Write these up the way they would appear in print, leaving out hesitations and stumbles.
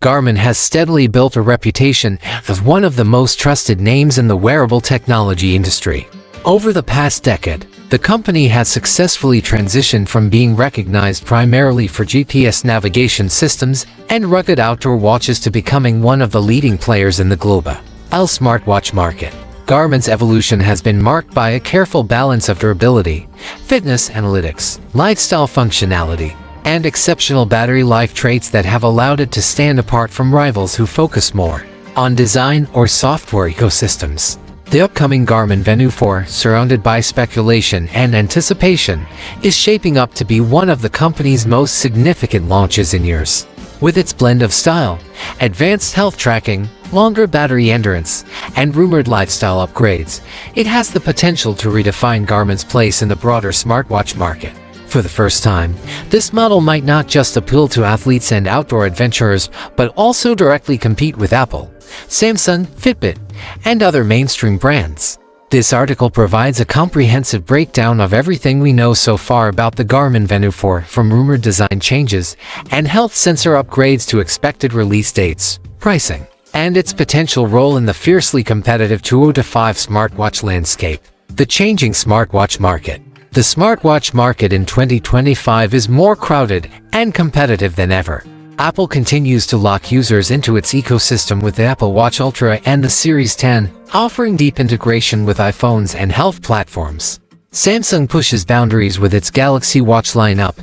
Garmin has steadily built a reputation as one of the most trusted names in the wearable technology industry. Over the past decade, the company has successfully transitioned from being recognized primarily for GPS navigation systems and rugged outdoor watches to becoming one of the leading players in the global smartwatch market. Garmin's evolution has been marked by a careful balance of durability, fitness analytics, lifestyle functionality, and exceptional battery life traits that have allowed it to stand apart from rivals who focus more on design or software ecosystems. The upcoming Garmin Venu 4, surrounded by speculation and anticipation, is shaping up to be one of the company's most significant launches in years. With its blend of style, advanced health tracking, longer battery endurance, and rumored lifestyle upgrades, it has the potential to redefine Garmin's place in the broader smartwatch market. For the first time, this model might not just appeal to athletes and outdoor adventurers, but also directly compete with Apple, Samsung, Fitbit, and other mainstream brands. This article provides a comprehensive breakdown of everything we know so far about the Garmin Venu 4, from rumored design changes and health sensor upgrades to expected release dates, pricing, and its potential role in the fiercely competitive 2025 smartwatch landscape. The changing smartwatch market. The smartwatch market in 2025 is more crowded and competitive than ever. Apple continues to lock users into its ecosystem with the Apple Watch Ultra and the Series 10, offering deep integration with iPhones and health platforms. Samsung pushes boundaries with its Galaxy Watch lineup,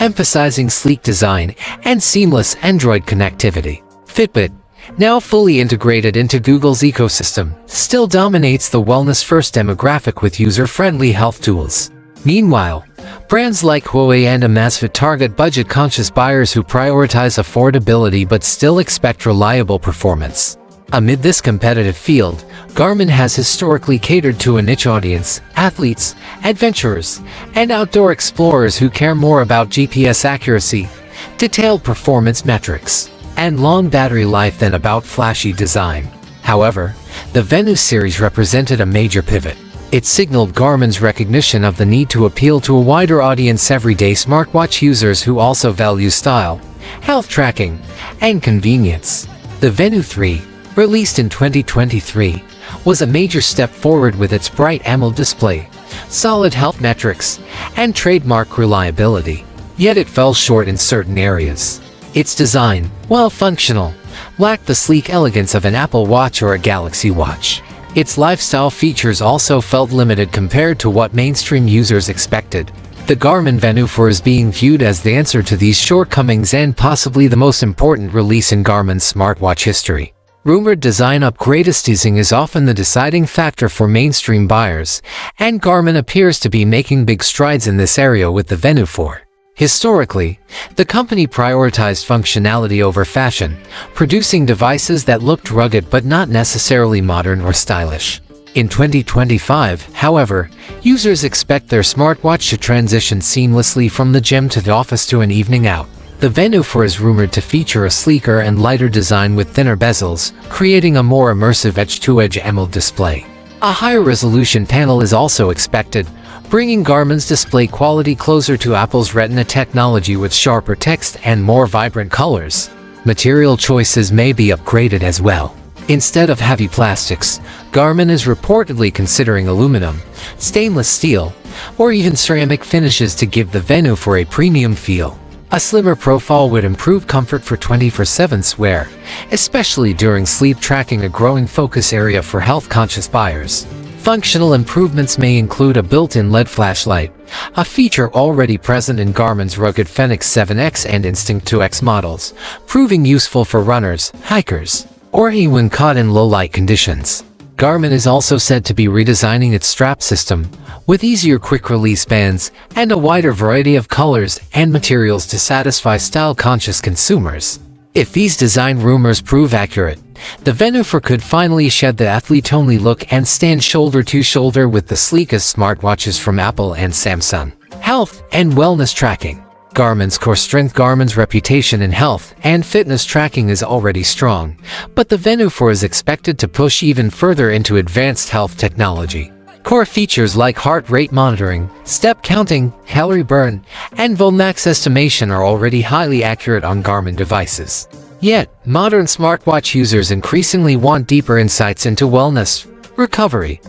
emphasizing sleek design and seamless Android connectivity. Fitbit, now fully integrated into Google's ecosystem, still dominates the wellness-first demographic with user-friendly health tools. Meanwhile, brands like Huawei and Amazfit target budget-conscious buyers who prioritize affordability but still expect reliable performance. Amid this competitive field, Garmin has historically catered to a niche audience: athletes, adventurers, and outdoor explorers who care more about GPS accuracy, detailed performance metrics, and long battery life than about flashy design. However, the Venu series represented a major pivot. It signaled Garmin's recognition of the need to appeal to a wider audience: everyday smartwatch users who also value style, health tracking, and convenience. The Venu 3, released in 2023, was a major step forward with its bright AMOLED display, solid health metrics, and trademark reliability. Yet it fell short in certain areas. Its design, while functional, lacked the sleek elegance of an Apple Watch or a Galaxy Watch. Its lifestyle features also felt limited compared to what mainstream users expected. The Garmin Venu 4 is being viewed as the answer to these shortcomings and possibly the most important release in Garmin's smartwatch history. Rumored design upgrades teasing is often the deciding factor for mainstream buyers, and Garmin appears to be making big strides in this area with the Venu 4. Historically, the company prioritized functionality over fashion, producing devices that looked rugged but not necessarily modern or stylish. In 2025, however, users expect their smartwatch to transition seamlessly from the gym to the office to an evening out. The Venu 4 is rumored to feature a sleeker and lighter design with thinner bezels, creating a more immersive edge-to-edge AMOLED display. A higher resolution panel is also expected, bringing Garmin's display quality closer to Apple's Retina technology with sharper text and more vibrant colors. Material choices may be upgraded as well. Instead of heavy plastics, Garmin is reportedly considering aluminum, stainless steel, or even ceramic finishes to give the Venu 4 a premium feel. A slimmer profile would improve comfort for 24/7 wear, especially during sleep tracking, a growing focus area for health-conscious buyers. Functional improvements may include a built-in LED flashlight, a feature already present in Garmin's rugged Fenix 7X and Instinct 2X models, proving useful for runners, hikers, or anyone caught in low-light conditions. Garmin is also said to be redesigning its strap system, with easier quick-release bands and a wider variety of colors and materials to satisfy style-conscious consumers. If these design rumors prove accurate, the Venu 4 could finally shed the athlete-only look and stand shoulder to shoulder with the sleekest smartwatches from Apple and Samsung. Health and wellness tracking. Garmin's core strength. Garmin's reputation in health and fitness tracking is already strong, but the Venu 4 is expected to push even further into advanced health technology. Core features like heart rate monitoring, step counting, calorie burn, and VO2max estimation are already highly accurate on Garmin devices. Yet, modern smartwatch users increasingly want deeper insights into wellness, recovery,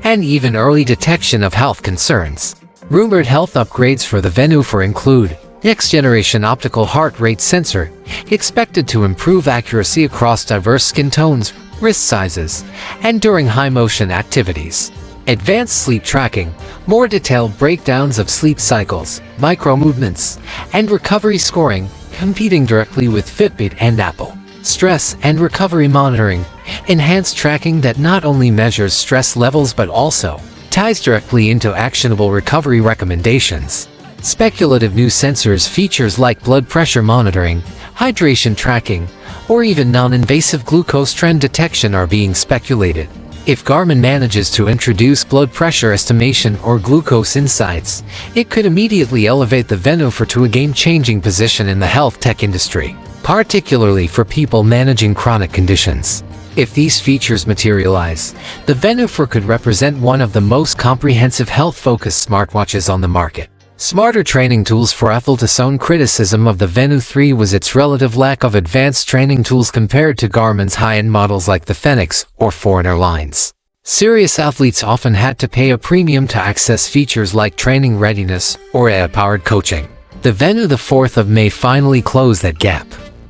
and even early detection of health concerns. Rumored health upgrades for the Venu 4 include next-generation optical heart rate sensor, expected to improve accuracy across diverse skin tones, wrist sizes, and during high-motion activities. Advanced sleep tracking, more detailed breakdowns of sleep cycles, micro-movements, and recovery scoring, competing directly with Fitbit and Apple. Stress and recovery monitoring, enhanced tracking that not only measures stress levels but also ties directly into actionable recovery recommendations. Speculative new sensors features like blood pressure monitoring, hydration tracking, or even non-invasive glucose trend detection are being speculated. If Garmin manages to introduce blood pressure estimation or glucose insights, it could immediately elevate the Venu 4 to a game-changing position in the health tech industry, particularly for people managing chronic conditions. If these features materialize, the Venu 4 could represent one of the most comprehensive health-focused smartwatches on the market. Smarter training tools for Apple's own criticism of the Venu 3 was its relative lack of advanced training tools compared to Garmin's high-end models like the Fenix or Forerunner lines. Serious athletes often had to pay a premium to access features like training readiness or AI-powered coaching. The Venu 4 may finally close that gap.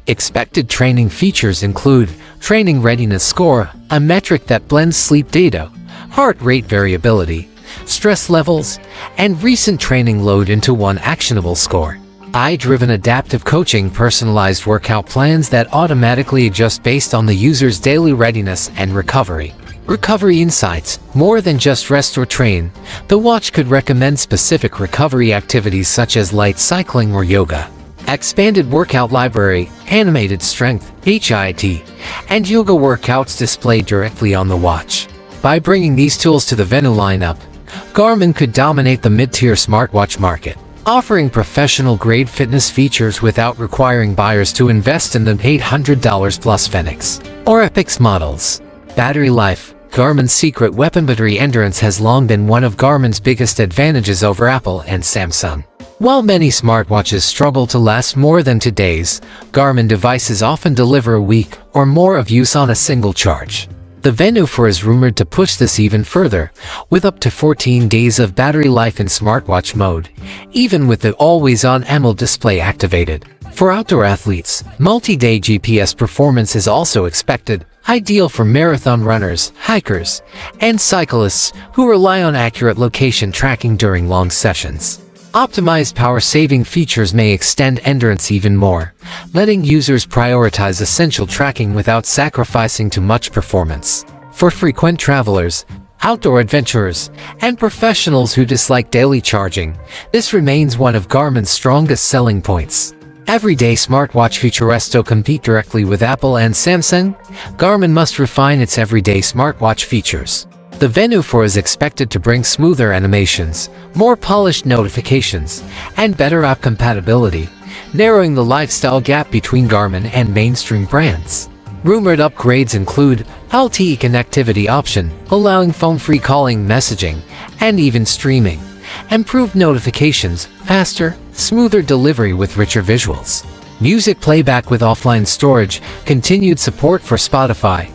Expected training features include training readiness score, a metric that blends sleep data, heart rate variability, stress levels, and recent training load into one actionable score. AI-driven adaptive coaching, personalized workout plans that automatically adjust based on the user's daily readiness and recovery. Recovery insights, more than just rest or train, the watch could recommend specific recovery activities such as light cycling or yoga. Expanded workout library, animated strength, HIIT, and yoga workouts displayed directly on the watch. By bringing these tools to the Venu lineup, Garmin could dominate the mid-tier smartwatch market, offering professional-grade fitness features without requiring buyers to invest in the $800 plus Fenix or Epix models. Battery life, Garmin's secret weapon. Battery endurance has long been one of Garmin's biggest advantages over Apple and Samsung. While many smartwatches struggle to last more than 2 days, Garmin devices often deliver a week or more of use on a single charge. The Venu 4 is rumored to push this even further, with up to 14 days of battery life in smartwatch mode, even with the always-on AMOLED display activated. For outdoor athletes, multi-day GPS performance is also expected, ideal for marathon runners, hikers, and cyclists who rely on accurate location tracking during long sessions. Optimized power-saving features may extend endurance even more, letting users prioritize essential tracking without sacrificing too much performance. For frequent travelers, outdoor adventurers, and professionals who dislike daily charging, this remains one of Garmin's strongest selling points. Everyday smartwatch featuresto compete directly with Apple and Samsung, Garmin must refine its everyday smartwatch features. The Venu 4 is expected to bring smoother animations, more polished notifications, and better app compatibility, narrowing the lifestyle gap between Garmin and mainstream brands. Rumored upgrades include LTE connectivity option, allowing phone-free calling, messaging, and even streaming, improved notifications, faster, smoother delivery with richer visuals, music playback with offline storage, continued support for Spotify,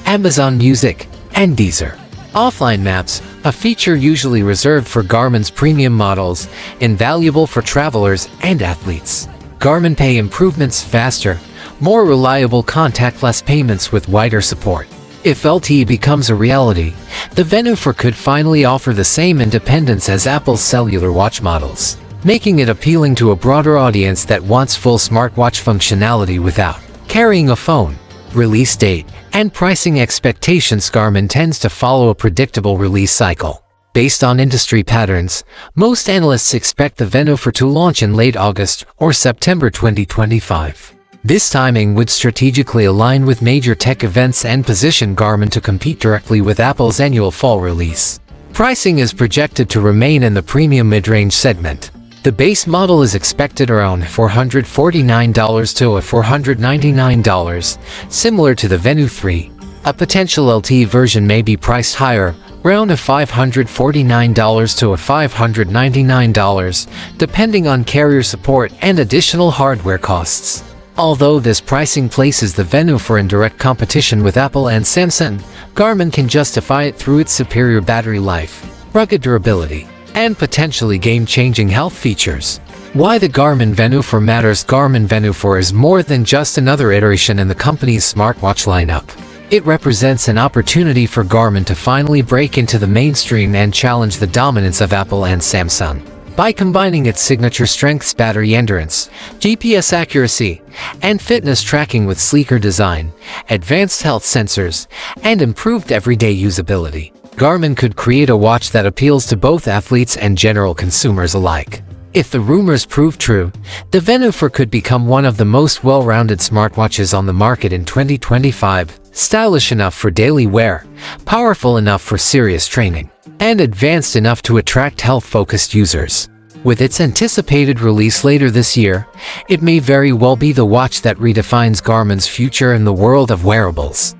Amazon Music, and Deezer. Offline maps, a feature usually reserved for Garmin's premium models, invaluable for travelers and athletes. Garmin Pay improvements, faster, more reliable contactless payments with wider support. If LTE becomes a reality, the Venu 4 could finally offer the same independence as Apple's cellular watch models, making it appealing to a broader audience that wants full smartwatch functionality without carrying a phone. Release date and pricing expectations. Garmin tends to follow a predictable release cycle. Based on industry patterns, most analysts expect the Venu 4 to launch in late August or September 2025. This timing would strategically align with major tech events and position Garmin to compete directly with Apple's annual fall release. Pricing is projected to remain in the premium mid-range segment. The base model is expected around $449 to $499, similar to the Venu 3. A potential LTE version may be priced higher, around $549 to $599, depending on carrier support and additional hardware costs. Although this pricing places the Venu for in direct competition with Apple and Samsung, Garmin can justify it through its superior battery life, rugged durability, and potentially game-changing health features. Why the Garmin Venu 4 matters. Garmin Venu 4 is more than just another iteration in the company's smartwatch lineup. It represents an opportunity for Garmin to finally break into the mainstream and challenge the dominance of Apple and Samsung. By combining its signature strengths, battery endurance, GPS accuracy, and fitness tracking with sleeker design, advanced health sensors, and improved everyday usability, Garmin could create a watch that appeals to both athletes and general consumers alike. If the rumors prove true, the Venu 4 could become one of the most well-rounded smartwatches on the market in 2025, stylish enough for daily wear, powerful enough for serious training, and advanced enough to attract health-focused users. With its anticipated release later this year, it may very well be the watch that redefines Garmin's future in the world of wearables.